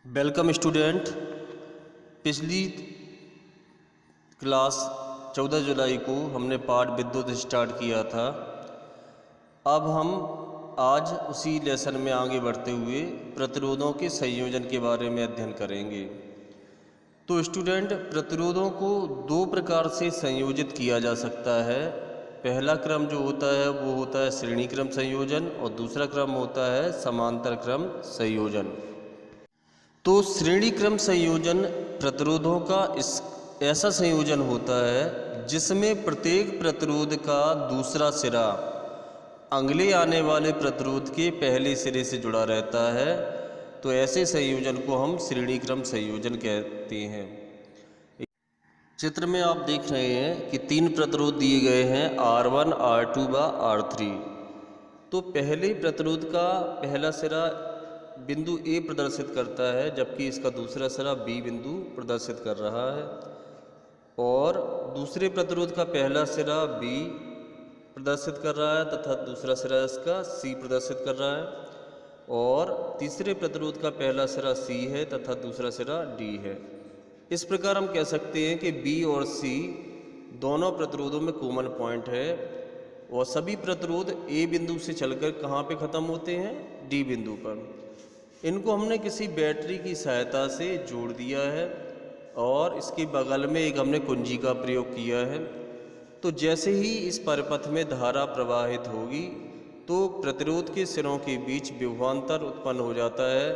Welcome student. पिछली class 14 जुलाई को हमने पाठ विद्युत स्टार्ट किया था। अब हम आज उसी लेसन में आगे बढ़ते हुए प्रतिरोधों के संयोजन के बारे में अध्ययन करेंगे। तो स्टूडेंट, प्रतिरोधों को दो प्रकार से संयोजित किया जा सकता है। पहला क्रम जो होता है वो होता है श्रेणी क्रम संयोजन और दूसरा क्रम होता है समांतर क्रम संयोजन। तो श्रेणी क्रम संयोजन प्रतिरोधों का ऐसा संयोजन होता है जिसमें प्रत्येक प्रतिरोध का दूसरा सिरा अगले आने वाले प्रतिरोध के पहले सिरे से जुड़ा रहता है। तो ऐसे संयोजन को हम श्रेणी क्रम संयोजन कहते हैं। चित्र में आप देख रहे हैं कि तीन प्रतिरोध दिए गए हैं, R1, R2 व R3। तो पहले प्रतिरोध का पहला सिरा बिंदु A प्रदर्शित करता है, जबकि इसका दूसरा सिरा B बिंदु प्रदर्शित कर रहा है। और दूसरे प्रतिरोध का पहला सिरा B प्रदर्शित कर रहा है तथा दूसरा सिरा इसका C प्रदर्शित कर रहा है। और तीसरे प्रतिरोध का पहला सिरा C है तथा दूसरा सिरा D है। इस प्रकार हम कह सकते हैं कि B और C दोनों प्रतिरोधों में कॉमन पॉइंट है और सभी प्रतिरोध A बिंदु से चलकर कहाँ पे ख़त्म होते हैं? D बिंदु पर। इनको हमने किसी बैटरी की सहायता से जोड़ दिया है और इसके बगल में एक हमने कुंजी का प्रयोग किया है। तो जैसे ही इस परिपथ में धारा प्रवाहित होगी तो प्रतिरोध के सिरों के बीच विभवांतर उत्पन्न हो जाता है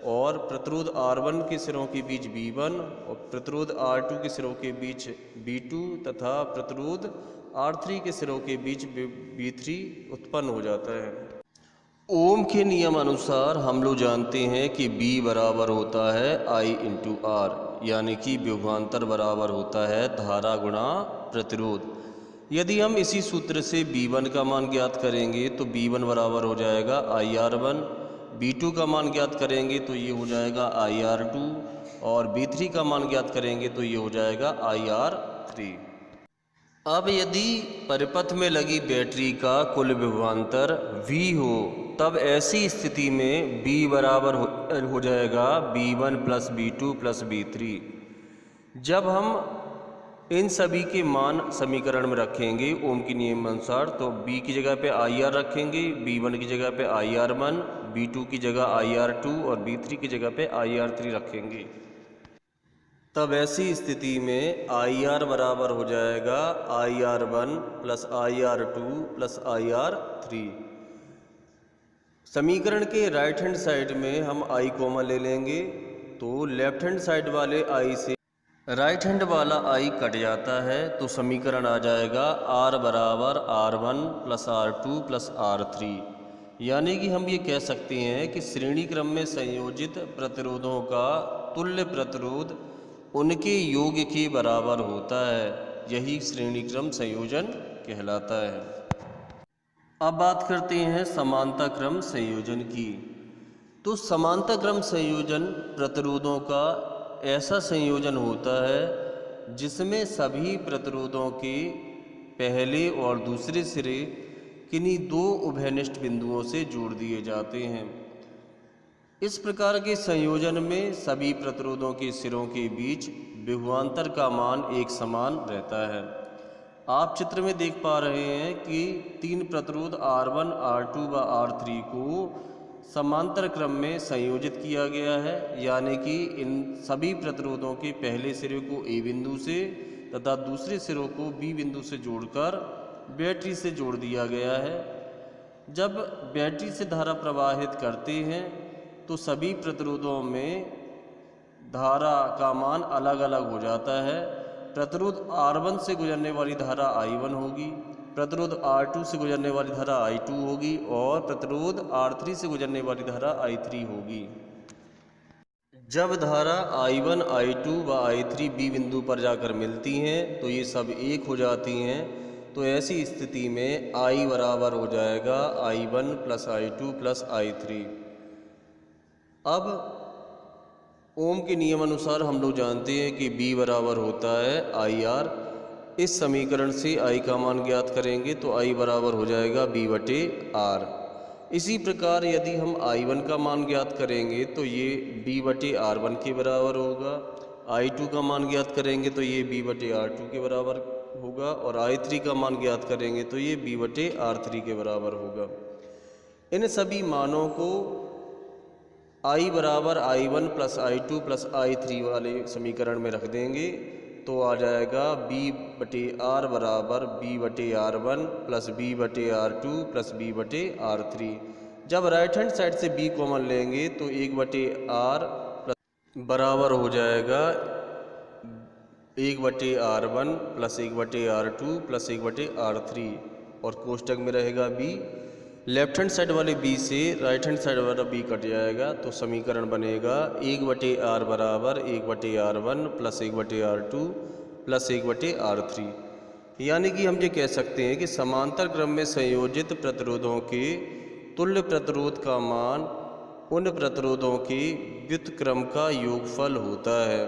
और प्रतिरोध R1 के सिरों के बीच B1 और प्रतिरोध R2 के सिरों के बीच B2 तथा प्रतिरोध R3 के सिरों के बीच B3 उत्पन्न हो जाता है। ओम के नियम अनुसार हम लोग जानते हैं कि B बराबर होता है I इंटू R, यानी कि विभवांतर बराबर होता है धारा गुणा प्रतिरोध। यदि हम इसी सूत्र से B1 का मान ज्ञात करेंगे तो B1 बराबर हो जाएगा IR1, B2 का मान ज्ञात करेंगे तो ये हो जाएगा IR2 और B3 का मान ज्ञात करेंगे तो ये हो जाएगा IR3। अब यदि परिपथ में लगी बैटरी का कुल विभवांतर V हो तब ऐसी स्थिति में B बराबर हो जाएगा B1 plus B2 plus B3। जब हम इन सभी के मान समीकरण में रखेंगे ओम के नियम अनुसार तो B की जगह पे IR रखेंगे, B1 की जगह पे IR1, B2 की जगह IR2 और B3 की जगह पे IR3 रखेंगे। तब ऐसी स्थिति में IR बराबर हो जाएगा IR1 plus IR2 plus IR3। समीकरण के राइट हैंड साइड में हम I कॉमन ले लेंगे तो लेफ्ट हैंड साइड वाले I से राइट हैंड वाला I कट जाता है। तो समीकरण आ जाएगा R बराबर R1 plus R2 plus R3। यानी कि हम ये कह सकते हैं कि श्रेणी क्रम में संयोजित प्रतिरोधों का तुल्य प्रतिरोध उनके योग के बराबर होता है। यही श्रेणी क्रम संयोजन कहलाता है। अब बात करते हैं समांतर क्रम संयोजन की। तो समांतर क्रम संयोजन प्रतिरोधों का ऐसा संयोजन होता है जिसमें सभी प्रतिरोधों के पहले और दूसरे सिरे किन्हीं दो उभयनिष्ठ बिंदुओं से जोड़ दिए जाते हैं। इस प्रकार के संयोजन में सभी प्रतिरोधों के सिरों के बीच विभवांतर का मान एक समान रहता है। आप चित्र में देख पा रहे हैं कि तीन प्रतिरोध R1, R2 व R3 को समांतर क्रम में संयोजित किया गया है। यानी कि इन सभी प्रतिरोधों के पहले सिरे को A बिंदु से तथा दूसरे सिरों को B बिंदु से जोड़कर बैटरी से जोड़ दिया गया है। जब बैटरी से धारा प्रवाहित करते हैं तो सभी प्रतिरोधों में धारा का मान अलग अलग हो जाता है। प्रतिरोध R1 से गुजरने वाली धारा I1 होगी, प्रतिरोध R2 से गुजरने वाली धारा I2 होगी और प्रतिरोध R3 से गुजरने वाली धारा I3 होगी। जब धारा I1, I2 व I3 B बिंदु पर जाकर मिलती हैं तो ये सब एक हो जाती हैं। तो ऐसी स्थिति में I बराबर हो जाएगा I1 plus I2 plus I3। अब ओम के नियम अनुसार हम लोग जानते हैं कि B बराबर होता है IR। इस समीकरण से I का मान ज्ञात करेंगे तो I बराबर हो जाएगा B बटे R। इसी प्रकार यदि हम I1 का मान ज्ञात करेंगे तो ये B/R1 के बराबर होगा। I2 का मान ज्ञात करेंगे तो ये B/R2 के बराबर होगा और I3 का मान ज्ञात करेंगे तो ये B/R3 के बराबर होगा। इन सभी मानों को I बराबर I1 plus I2 plus I3 वाले समीकरण में रख देंगे तो आ जाएगा B/R बराबर B/R1 plus B/R2 plus B/R3। जब राइट हैंड साइड से B कॉमन लेंगे तो 1/R प्लस बराबर हो जाएगा 1/R1 plus 1/R2 plus 1/R3 और कोष्टक में रहेगा B। लेफ्ट हैंड साइड वाले B से राइट हैंड साइड वाला B कट जाएगा तो समीकरण बनेगा 1/R बराबर 1/R1 plus 1/R2 plus 1/R3। यानी कि हम ये कह सकते हैं कि समांतर क्रम में संयोजित प्रतिरोधों के तुल्य प्रतिरोध का मान उन प्रतिरोधों के व्युत्क्रम का योगफल होता है।